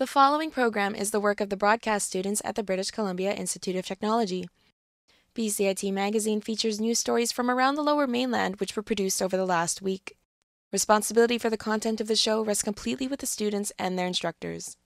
The following program is the work of the broadcast students at the British Columbia Institute of Technology. BCIT magazine features news stories from around the Lower Mainland which were produced over the last week. Responsibility for the content of the show rests completely with the students and their instructors.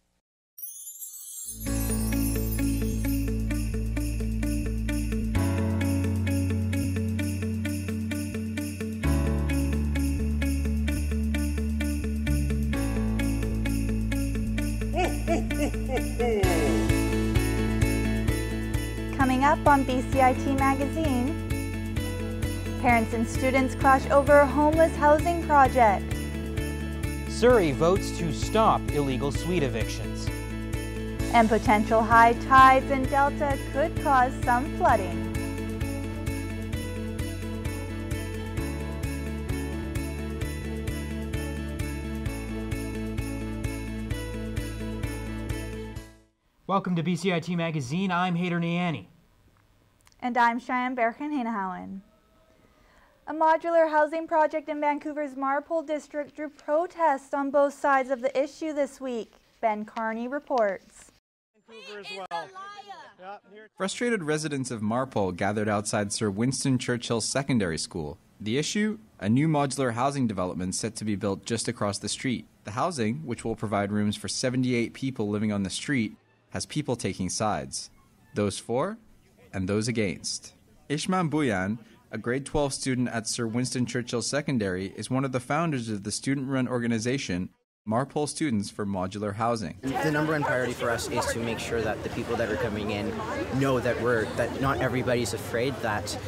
Coming up on BCIT magazine, parents and students clash over a homeless housing project. Surrey votes to stop illegal suite evictions. And potential high tides in Delta could cause some flooding. Welcome to BCIT Magazine. I'm Hayder Niani. And I'm Cheyenne Bergen-Hainahowen. A modular housing project in Vancouver's Marpole district drew protests on both sides of the issue this week. Ben Carney reports. Frustrated residents of Marpole gathered outside Sir Winston Churchill Secondary School. The issue? A new modular housing development set to be built just across the street. The housing, which will provide rooms for 78 people living on the street, has people taking sides. Those for and those against. Ishman Buyan, a grade 12 student at Sir Winston Churchill Secondary, is one of the founders of the student-run organization Marpole Students for Modular Housing. The number one priority for us is to make sure that the people that are coming in know that not everybody's afraid, that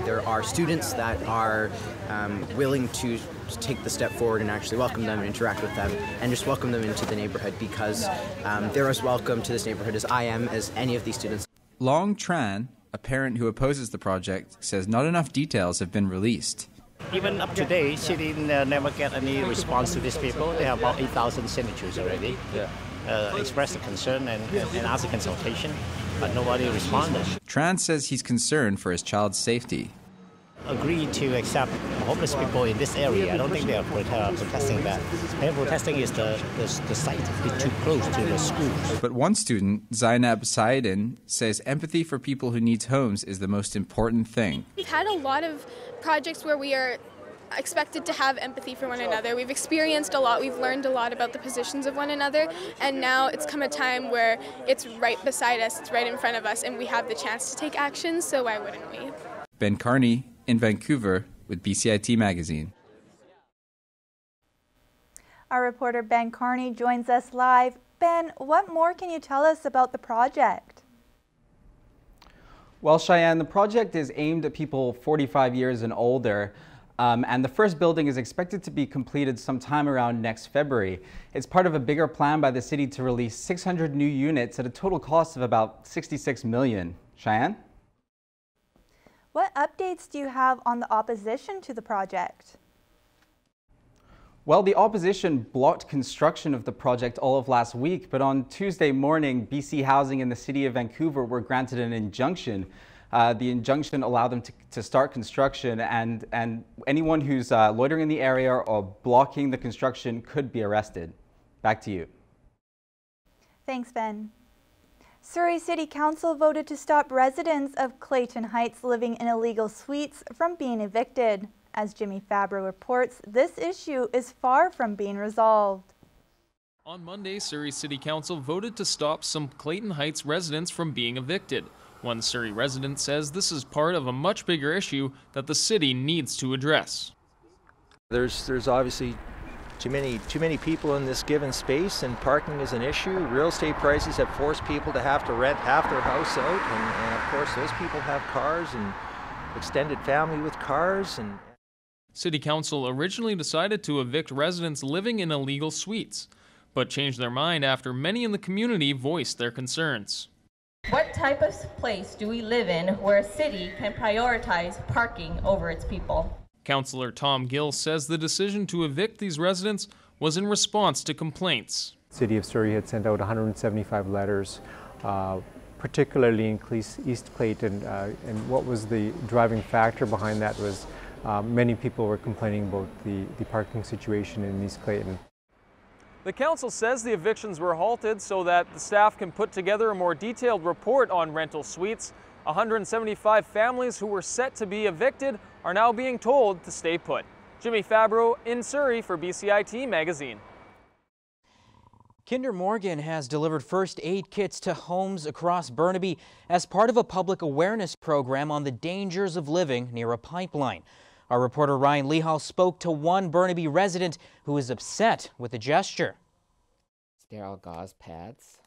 there are students that are willing to take the step forward and actually welcome them and interact with them and just welcome them into the neighborhood, because they're as welcome to this neighborhood as I am, as any of these students. Long Tran, a parent who opposes the project, says not enough details have been released. Even up to date, city never get any response to these people. They have about 8,000 signatures already. Expressed a concern and asked a consultation, but nobody responded. Tran says he's concerned for his child's safety. Agree to accept homeless people in this area. I don't think they are protesting that. They're protesting is the site is too close to the schools. But one student, Zainab Saidin, says empathy for people who need homes is the most important thing. We've had a lot of projects where we are expected to have empathy for one another. We've experienced a lot, we've learned a lot about the positions of one another, and now it's come a time where it's right beside us, it's right in front of us, and we have the chance to take action, so why wouldn't we? Ben Carney in Vancouver with BCIT Magazine. Our reporter Ben Carney joins us live. Ben, what more can you tell us about the project? Well, Cheyenne, the project is aimed at people 45 years and older, and the first building is expected to be completed sometime around next February. It's part of a bigger plan by the city to release 600 new units at a total cost of about $66 million. Cheyenne? What updates do you have on the opposition to the project? Well, the opposition blocked construction of the project all of last week, but on Tuesday morning, BC Housing and the City of Vancouver were granted an injunction. The injunction allowed them to start construction, and anyone who's loitering in the area or blocking the construction could be arrested. Back to you. Thanks, Ben. Surrey City Council voted to stop residents of Clayton Heights living in illegal suites from being evicted. As Jimmy Fabro reports, this issue is far from being resolved. On Monday, Surrey City Council voted to stop some Clayton Heights residents from being evicted. One Surrey resident says this is part of a much bigger issue that the city needs to address. There's obviously too many people in this given space, and parking is an issue. Real estate prices have forced people to have to rent half their house out, and of course those people have cars and extended family with cars. And City Council originally decided to evict residents living in illegal suites, but changed their mind after many in the community voiced their concerns. What type of place do we live in where a city can prioritize parking over its people? Councillor Tom Gill says the decision to evict these residents was in response to complaints. The City of Surrey had sent out 175 letters, particularly in East Clayton, and what was the driving factor behind that was many people were complaining about the parking situation in East Clayton. The council says the evictions were halted so that the staff can put together a more detailed report on rental suites. 175 families who were set to be evicted are now being told to stay put. Jimmy Fabro in Surrey for BCIT Magazine. Kinder Morgan has delivered first aid kits to homes across Burnaby as part of a public awareness program on the dangers of living near a pipeline. Our reporter Ryan Lehal spoke to one Burnaby resident who is upset with the gesture. Sterile gauze pads.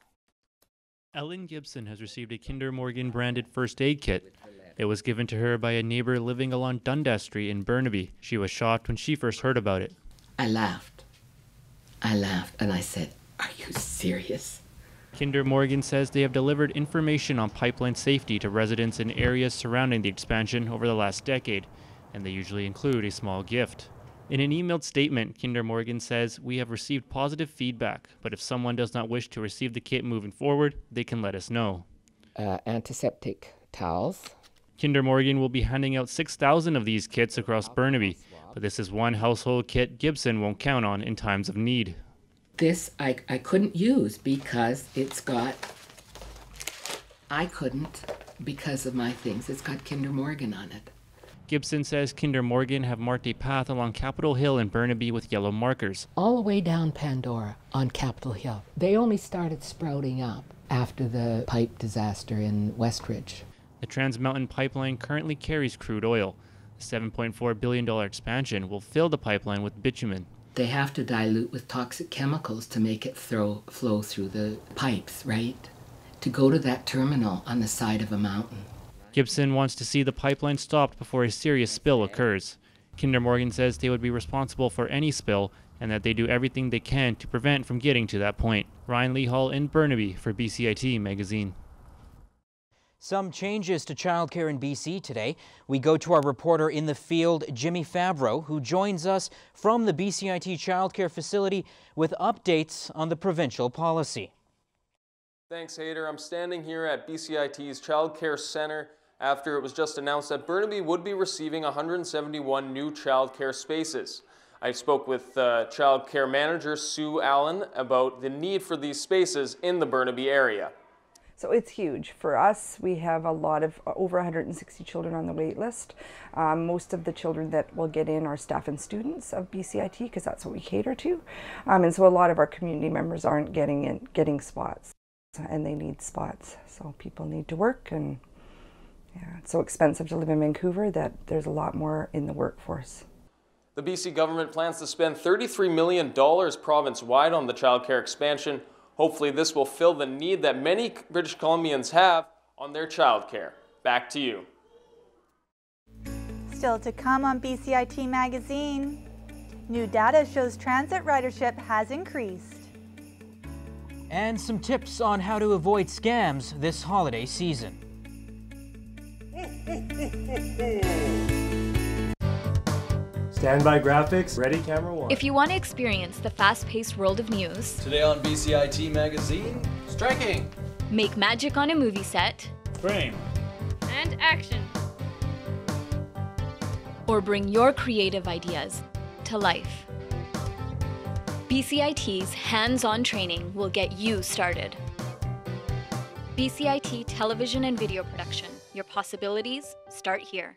Ellen Gibson has received a Kinder Morgan branded first aid kit. It was given to her by a neighbor living along Dundas Street in Burnaby. She was shocked when she first heard about it. I laughed and I said, "Are you serious?" Kinder Morgan says they have delivered information on pipeline safety to residents in areas surrounding the expansion over the last decade, and they usually include a small gift. In an emailed statement, Kinder Morgan says, "We have received positive feedback, but if someone does not wish to receive the kit moving forward, they can let us know." Antiseptic towels. Kinder Morgan will be handing out 6,000 of these kits across Burnaby, but this is one household kit Gibson won't count on in times of need. This I couldn't use because I couldn't because of my things. It's got Kinder Morgan on it. Gibson says Kinder Morgan have marked a path along Capitol Hill in Burnaby with yellow markers. All the way down Pandora on Capitol Hill. They only started sprouting up after the pipe disaster in Westridge. The Trans Mountain Pipeline currently carries crude oil. The $7.4 billion expansion will fill the pipeline with bitumen. They have to dilute with toxic chemicals to make it flow through the pipes, right? To go to that terminal on the side of a mountain. Gibson wants to see the pipeline stopped before a serious spill occurs. Kinder Morgan says they would be responsible for any spill and that they do everything they can to prevent from getting to that point. Ryan Lehal in Burnaby for BCIT Magazine. Some changes to childcare in BC today. We go to our reporter in the field, Jimmy Fabro, who joins us from the BCIT childcare facility with updates on the provincial policy. Thanks, Hayder. I'm standing here at BCIT's Child Care Centre after it was just announced that Burnaby would be receiving 171 new child care spaces. I spoke with child care manager Sue Allen about the need for these spaces in the Burnaby area. So it's huge. For us, we have a lot of over 160 children on the wait list. Most of the children that will get in are staff and students of BCIT because that's what we cater to. And so a lot of our community members aren't getting spots, and they need spots. So people need to work, and yeah, it's so expensive to live in Vancouver that there's a lot more in the workforce. The BC government plans to spend $33 million province-wide on the childcare expansion. Hopefully this will fill the need that many British Columbians have on their childcare. Back to you. Still to come on BCIT Magazine, new data shows transit ridership has increased. And some tips on how to avoid scams this holiday season. Standby graphics, ready, camera one. If you want to experience the fast-paced world of news, today on BCIT Magazine, striking, make magic on a movie set, frame, and action, or bring your creative ideas to life, BCIT's hands-on training will get you started. BCIT Television and Video Production. Your possibilities start here.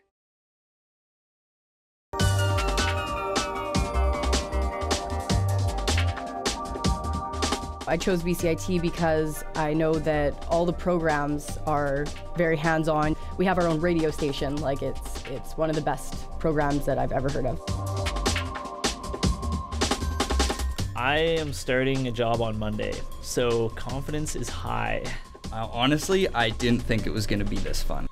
I chose BCIT because I know that all the programs are very hands-on. We have our own radio station. Like it's one of the best programs that I've ever heard of. I am starting a job on Monday, so confidence is high. Honestly, I didn't think it was going to be this fun.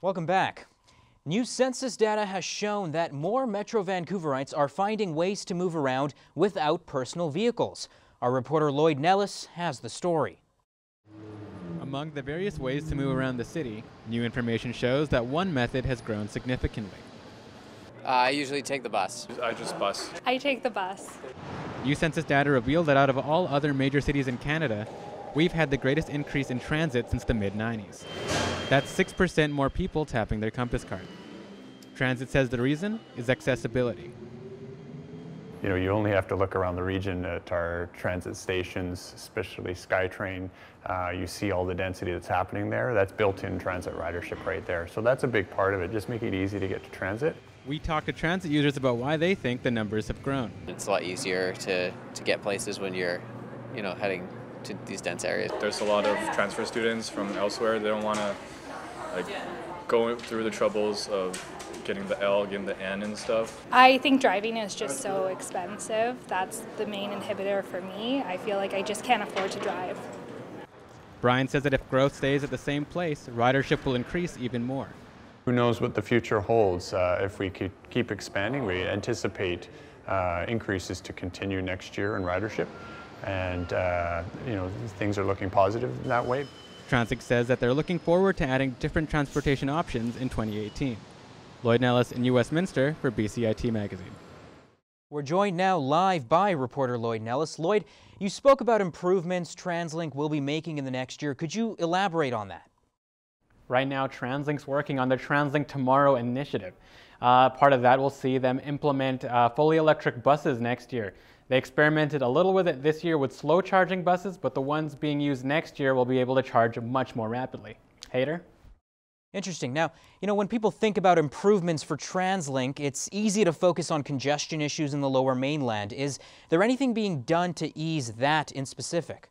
Welcome back. New census data has shown that more Metro Vancouverites are finding ways to move around without personal vehicles. Our reporter Lloyd Nellis has the story. Among the various ways to move around the city, new information shows that one method has grown significantly. I usually take the bus. I just bus. I take the bus. New census data revealed that out of all other major cities in Canada, we've had the greatest increase in transit since the mid-90s. That's 6% more people tapping their Compass card. Transit says the reason is accessibility. You know, you only have to look around the region at our transit stations, especially SkyTrain. You see all the density that's happening there. That's built-in transit ridership right there. So that's a big part of it, just make it easy to get to transit. We talked to transit users about why they think the numbers have grown. It's a lot easier to get places when you're, heading to these dense areas. There's a lot of transfer students from elsewhere. They don't want to go through the troubles of getting the L, getting the N and stuff. I think driving is just so expensive. That's the main inhibitor for me. I feel like I just can't afford to drive. Brian says that if growth stays at the same place, ridership will increase even more. Who knows what the future holds? If we could keep expanding, we anticipate increases to continue next year in ridership. And, things are looking positive in that way. Translink says that they're looking forward to adding different transportation options in 2018. Lloyd Nellis in Westminster for BCIT Magazine. We're joined now live by reporter Lloyd Nellis. Lloyd, you spoke about improvements Translink will be making in the next year. Could you elaborate on that? Right now, Translink's working on the Translink Tomorrow initiative. Part of that will see them implement fully electric buses next year. They experimented a little with it this year with slow charging buses, but the ones being used next year will be able to charge much more rapidly. Hayder? Interesting. Now, when people think about improvements for Translink, it's easy to focus on congestion issues in the Lower Mainland. Is there anything being done to ease that in specific?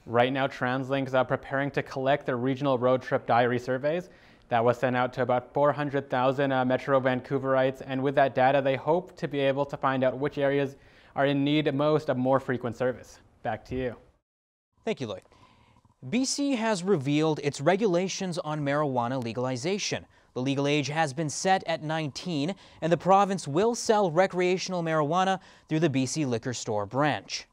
Right now, Translink is preparing to collect the regional road trip diary surveys. That was sent out to about 400,000 Metro Vancouverites, and with that data, they hope to be able to find out which areas are in need most of more frequent service. Back to you. Thank you, Lloyd. BC has revealed its regulations on marijuana legalization. The legal age has been set at 19, and the province will sell recreational marijuana through the BC Liquor Store branch.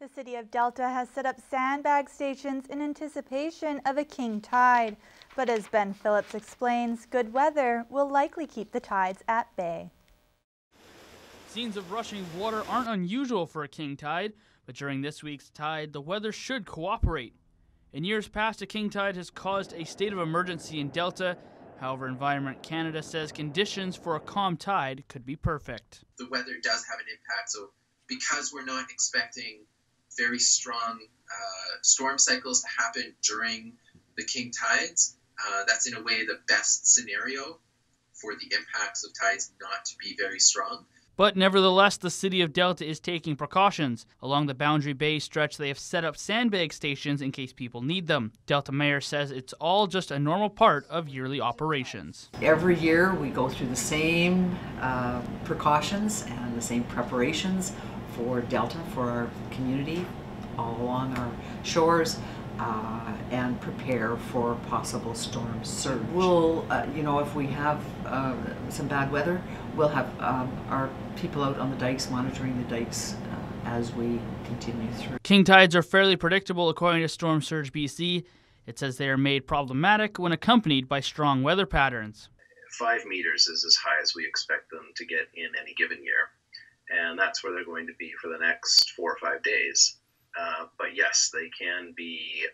The City of Delta has set up sandbag stations in anticipation of a king tide. But as Ben Phillips explains, good weather will likely keep the tides at bay. Scenes of rushing water aren't unusual for a king tide, but during this week's tide, the weather should cooperate. In years past, a king tide has caused a state of emergency in Delta. However, Environment Canada says conditions for a calm tide could be perfect. The weather does have an impact, so because we're not expecting very strong storm cycles to happen during the king tides, that's in a way the best scenario for the impacts of tides not to be very strong. But nevertheless, the City of Delta is taking precautions. Along the Boundary Bay stretch, they have set up sandbag stations in case people need them. Delta Mayor says it's all just a normal part of yearly operations. Every year we go through the same precautions and the same preparations for Delta, for our community, all along our shores, and prepare for possible storm surge. We'll, if we have some bad weather, we'll have our people out on the dikes monitoring the dikes as we continue through. King tides are fairly predictable according to Storm Surge BC. It says they are made problematic when accompanied by strong weather patterns. 5 meters is as high as we expect them to get in any given year. And that's where they're going to be for the next 4 or 5 days. But yes, they can be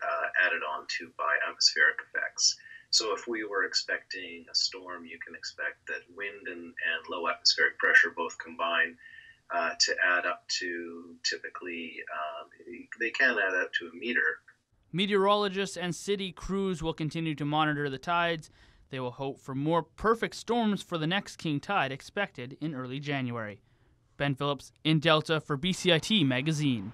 added on to by atmospheric effects. So if we were expecting a storm, you can expect that wind and low atmospheric pressure both combine to add up to, typically, they can add up to a meter. Meteorologists and city crews will continue to monitor the tides. They will hope for more perfect storms for the next king tide expected in early January. Ben Phillips in Delta for BCIT Magazine.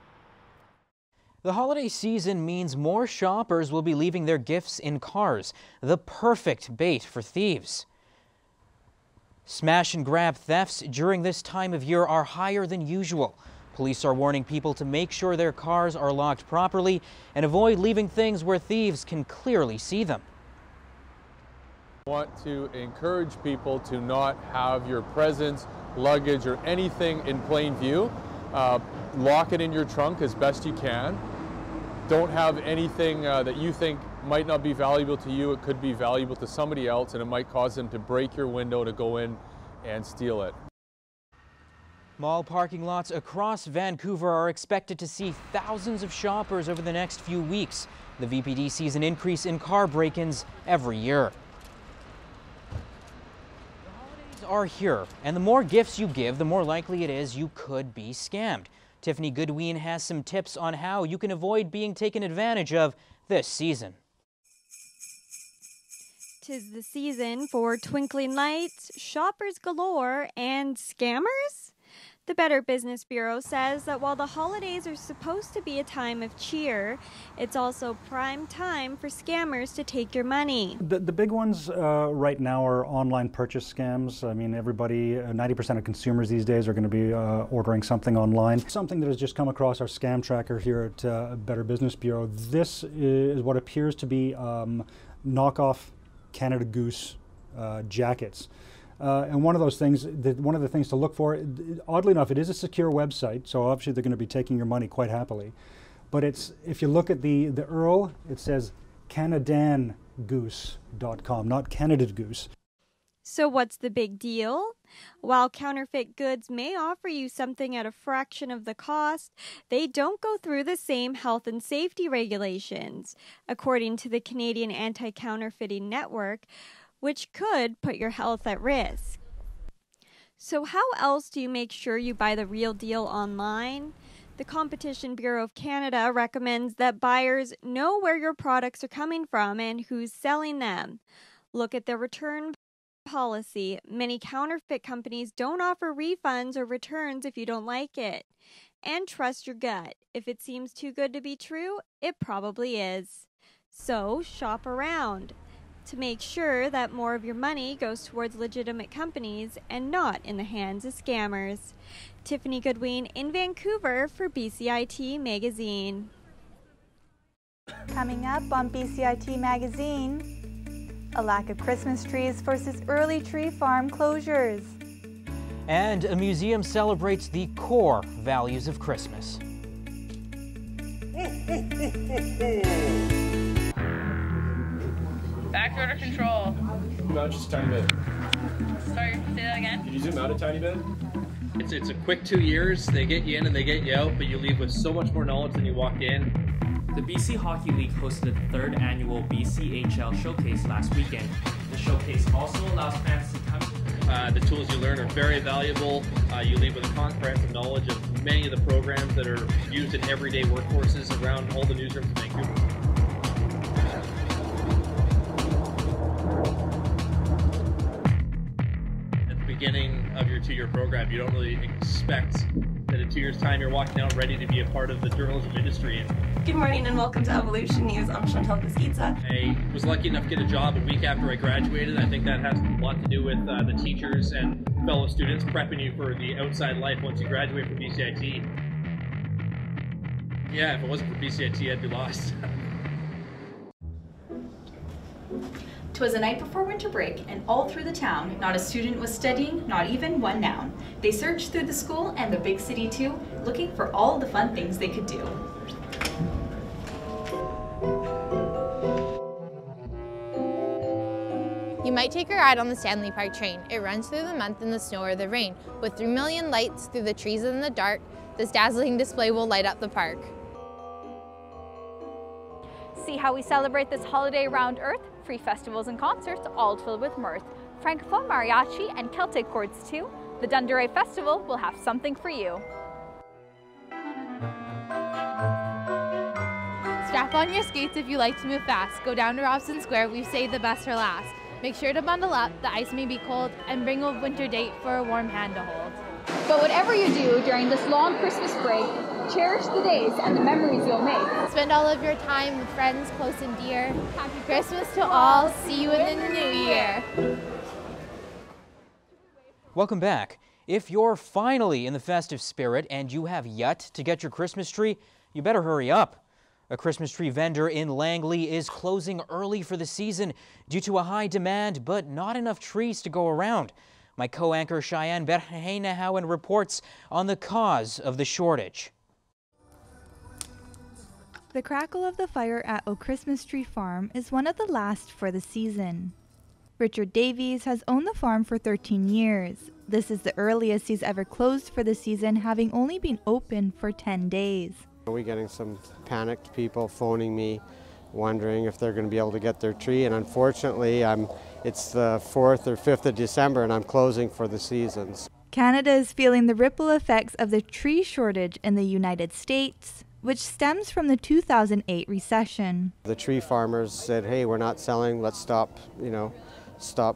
The holiday season means more shoppers will be leaving their gifts in cars, the perfect bait for thieves. Smash and grab thefts during this time of year are higher than usual. Police are warning people to make sure their cars are locked properly and avoid leaving things where thieves can clearly see them. I want to encourage people to not have your presents, luggage, or anything in plain view. Lock it in your trunk as best you can. Don't have anything that you think might not be valuable to you. It could be valuable to somebody else, and it might cause them to break your window to go in and steal it. Mall parking lots across Vancouver are expected to see thousands of shoppers over the next few weeks. The VPD sees an increase in car break-ins every year. The holidays are here, and the more gifts you give, the more likely it is you could be scammed. Tiffany Goodwin has some tips on how you can avoid being taken advantage of this season. 'Tis the season for twinkling lights, shoppers galore, and scammers? The Better Business Bureau says that while the holidays are supposed to be a time of cheer, it's also prime time for scammers to take your money. The big ones right now are online purchase scams. I mean, everybody, 90% of consumers these days are going to be ordering something online. Something that has just come across our scam tracker here at Better Business Bureau. This is what appears to be knockoff Canada Goose jackets. And one of those things, one of the things to look for, oddly enough, it is a secure website, so obviously they're going to be taking your money quite happily. But it's, if you look at the URL, it says CanadianGoose.com, not Canada Goose. So what's the big deal? While counterfeit goods may offer you something at a fraction of the cost, they don't go through the same health and safety regulations, according to the Canadian Anti-Counterfeiting Network, which could put your health at risk. So how else do you make sure you buy the real deal online? The Competition Bureau of Canada recommends that buyers know where your products are coming from and who's selling them. Look at their return policy. Many counterfeit companies don't offer refunds or returns if you don't like it. And trust your gut. If it seems too good to be true, it probably is. So shop around to make sure that more of your money goes towards legitimate companies and not in the hands of scammers. Tiffany Goodwin in Vancouver for BCIT Magazine. Coming up on BCIT Magazine, a lack of Christmas trees forces early tree farm closures. And a museum celebrates the core values of Christmas. Back order control. Zoom out just a tiny bit. Sorry, say that again. Can you zoom out a tiny bit? It's a quick 2 years. They get you in and they get you out, but you leave with so much more knowledge than you walked in. The BC Hockey League hosted the 3rd annual BCHL Showcase last weekend. The showcase also allows fans to come. The tools you learn are very valuable. You leave with a comprehensive knowledge of many of the programs that are used in everyday workforces around all the newsrooms in Vancouver. Beginning of your 2-year program, you don't really expect that in 2 years' time you're walking out ready to be a part of the journalism industry. Good morning and welcome to Evolution News. I'm Chantal Busquitsa. I was lucky enough to get a job a week after I graduated. I think that has a lot to do with the teachers and fellow students prepping you for the outside life once you graduate from BCIT. Yeah, if it wasn't for BCIT, I'd be lost. 'Twas the night before winter break, and all through the town, not a student was studying, not even one noun. They searched through the school and the big city too, looking for all the fun things they could do. You might take a ride on the Stanley Park train. It runs through the month in the snow or the rain. With 3 million lights through the trees in the dark, this dazzling display will light up the park. See how we celebrate this holiday around Earth? Free festivals and concerts, all filled with mirth. Francophone mariachi and Celtic chords too. The Dundee Festival will have something for you. Strap on your skates if you like to move fast. Go down to Robson Square, we've saved the best for last. Make sure to bundle up, the ice may be cold, and bring a winter date for a warm hand to hold. But whatever you do during this long Christmas break, cherish the days and the memories you'll make. Spend all of your time with friends close and dear. Happy Christmas to all. See you in the new year. Welcome back. If you're finally in the festive spirit and you have yet to get your Christmas tree, you better hurry up. A Christmas tree vendor in Langley is closing early for the season due to a high demand but not enough trees to go around. My co-anchor Cheyenne Berheinahowen reports on the cause of the shortage. The crackle of the fire at O Christmas Tree Farm is one of the last for the season. Richard Davies has owned the farm for 13 years, This is the earliest he's ever closed for the season, having only been open for 10 days. We're getting some panicked people phoning me, wondering if they're going to be able to get their tree, and unfortunately it's the 4th or 5th of December and I'm closing for the seasons. Canada is feeling the ripple effects of the tree shortage in the United States, which stems from the 2008 recession. The tree farmers said, hey, we're not selling, let's stop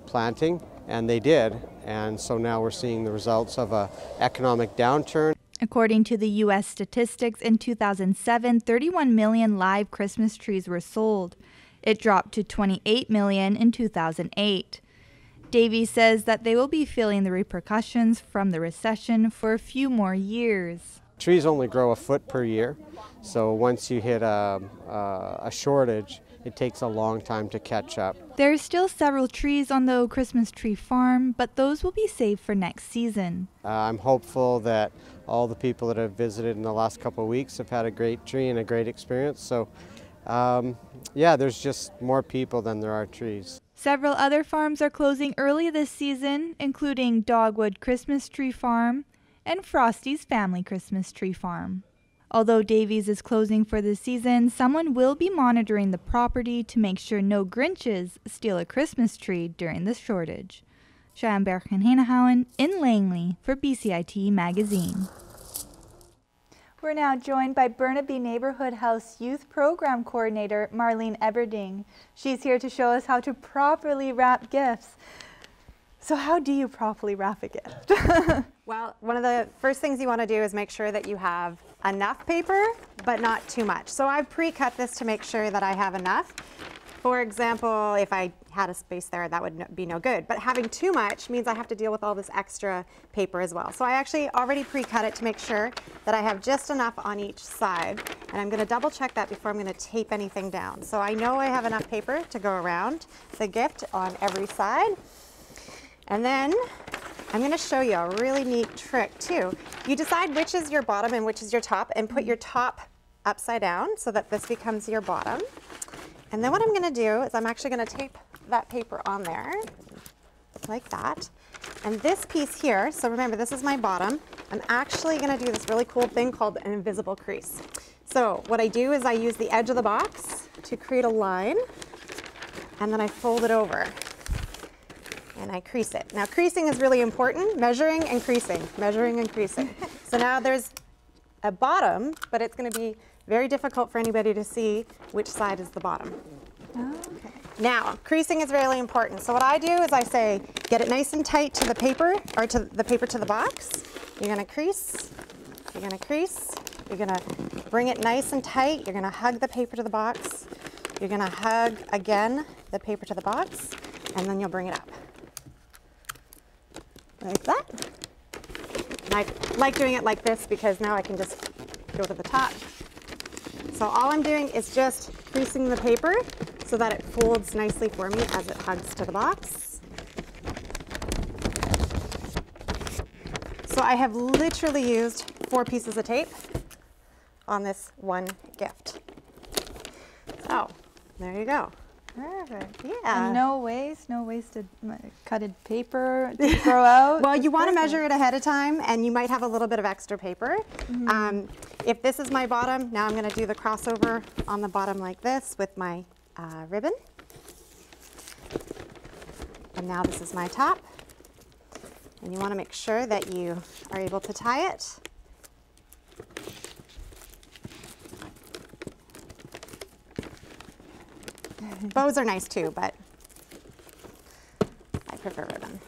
planting, and they did, and so now we're seeing the results of an economic downturn. According to the U.S. statistics, in 2007, 31 million live Christmas trees were sold. It dropped to 28 million in 2008. Davies says that they will be feeling the repercussions from the recession for a few more years. Trees only grow a foot per year, so once you hit a shortage, it takes a long time to catch up. There are still several trees on the Christmas tree farm, but those will be saved for next season. I'm hopeful that all the people that have visited in the last couple of weeks have had a great tree and a great experience. So yeah, there's just more people than there are trees. Several other farms are closing early this season, including Dogwood Christmas Tree Farm and Frosty's Family Christmas Tree Farm. Although Davies is closing for the season, someone will be monitoring the property to make sure no Grinches steal a Christmas tree during the shortage. Cheyenne Bergen-Hanehowen in Langley for BCIT Magazine. We're now joined by Burnaby Neighborhood House Youth Program Coordinator Marlene Everding. She's here to show us how to properly wrap gifts. So how do you properly wrap a gift? Well, one of the first things you want to do is make sure that you have enough paper, but not too much. So I've pre-cut this to make sure that I have enough. For example, if I had a space there, that would be no good. But having too much means I have to deal with all this extra paper as well. So I actually already pre-cut it to make sure that I have just enough on each side. And I'm going to double check that before I'm going to tape anything down. So I know I have enough paper to go around the gift on every side. And then I'm going to show you a really neat trick too. You decide which is your bottom and which is your top, and put your top upside down so that this becomes your bottom. And then what I'm going to do is I'm actually going to tape that paper on there like that. And this piece here, so remember this is my bottom, I'm actually going to do this really cool thing called an invisible crease. So what I do is I use the edge of the box to create a line, and then I fold it over and I crease it. Now creasing is really important, measuring and creasing, measuring and creasing. So now there's a bottom, but it's going to be very difficult for anybody to see which side is the bottom. Okay. Now, creasing is really important. So what I do is I say, get it nice and tight to the paper, or to the paper to the box. You're going to crease, you're going to crease, you're going to bring it nice and tight, you're going to hug the paper to the box, you're going to hug again the paper to the box, and then you'll bring it up. Like that. And I like doing it like this because now I can just go to the top. So all I'm doing is just creasing the paper so that it folds nicely for me as it hugs to the box. So I have literally used 4 pieces of tape on this one gift. So there you go. Perfect. Yeah. And no wasted cutted paper to throw out. Well, you want to measure it ahead of time, and you might have a little bit of extra paper. Mm-hmm. If this is my bottom, now I'm going to do the crossover on the bottom like this with my ribbon. And now this is my top. And you want to make sure that you are able to tie it. Bows are nice too, but I prefer ribbon.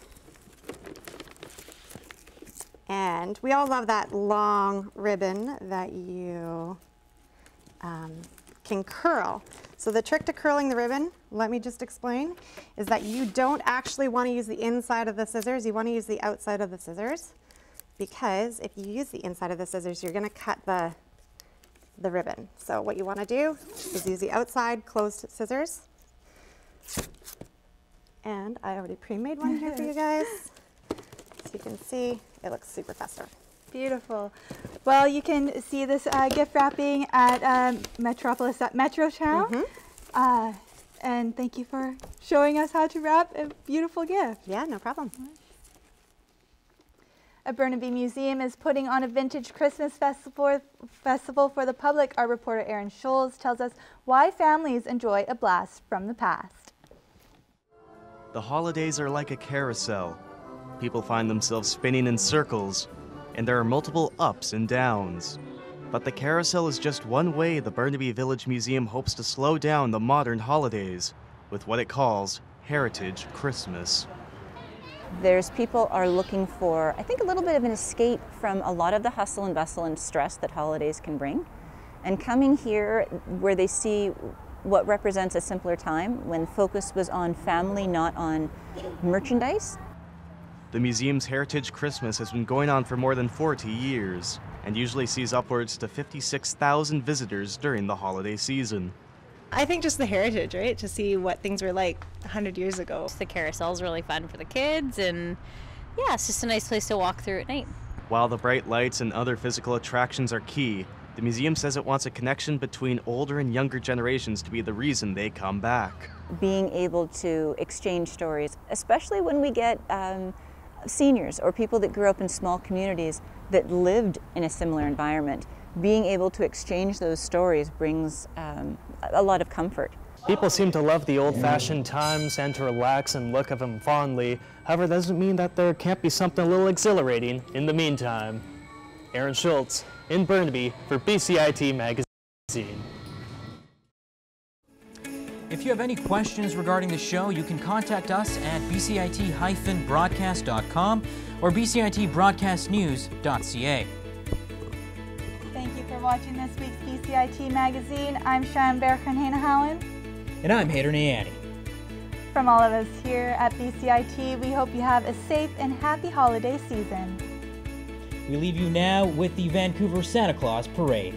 And we all love that long ribbon that you can curl. So the trick to curling the ribbon, let me just explain, is that you don't actually want to use the inside of the scissors, you want to use the outside of the scissors, because if you use the inside of the scissors, you're going to cut the ribbon. So what you want to do is use the outside closed scissors. And I already pre-made one here for you guys. So you can see it looks super festive. Beautiful. Well, you can see this gift wrapping at Metropolis at Metrotown. And thank you for showing us how to wrap a beautiful gift. Yeah, no problem. A Burnaby museum is putting on a vintage Christmas festival for the public. Our reporter Aaron Scholes tells us why families enjoy a blast from the past. The holidays are like a carousel. People find themselves spinning in circles, and there are multiple ups and downs. But the carousel is just one way the Burnaby Village Museum hopes to slow down the modern holidays with what it calls Heritage Christmas. There's people are looking for, I think, a little bit of an escape from a lot of the hustle and bustle and stress that holidays can bring. And coming here where they see what represents a simpler time when focus was on family, not on merchandise. The museum's Heritage Christmas has been going on for more than 40 years and usually sees upwards to 56,000 visitors during the holiday season. I think just the heritage, right? To see what things were like 100 years ago. The carousel's really fun for the kids, and yeah, it's just a nice place to walk through at night. While the bright lights and other physical attractions are key, the museum says it wants a connection between older and younger generations to be the reason they come back. Being able to exchange stories, especially when we get seniors or people that grew up in small communities that lived in a similar environment, being able to exchange those stories brings a lot of comfort. People seem to love the old-fashioned times and to relax and look of them fondly. However, that doesn't mean that there can't be something a little exhilarating in the meantime. Aaron Schultz in Burnaby for BCIT Magazine. If you have any questions regarding the show, you can contact us at bcit-broadcast.com or bcitbroadcastnews.ca. Thank you for watching this week's BCIT Magazine. I'm Sharon Bergen-Hanehowen. And I'm Hayder Nayani. From all of us here at BCIT, we hope you have a safe and happy holiday season. We leave you now with the Vancouver Santa Claus Parade.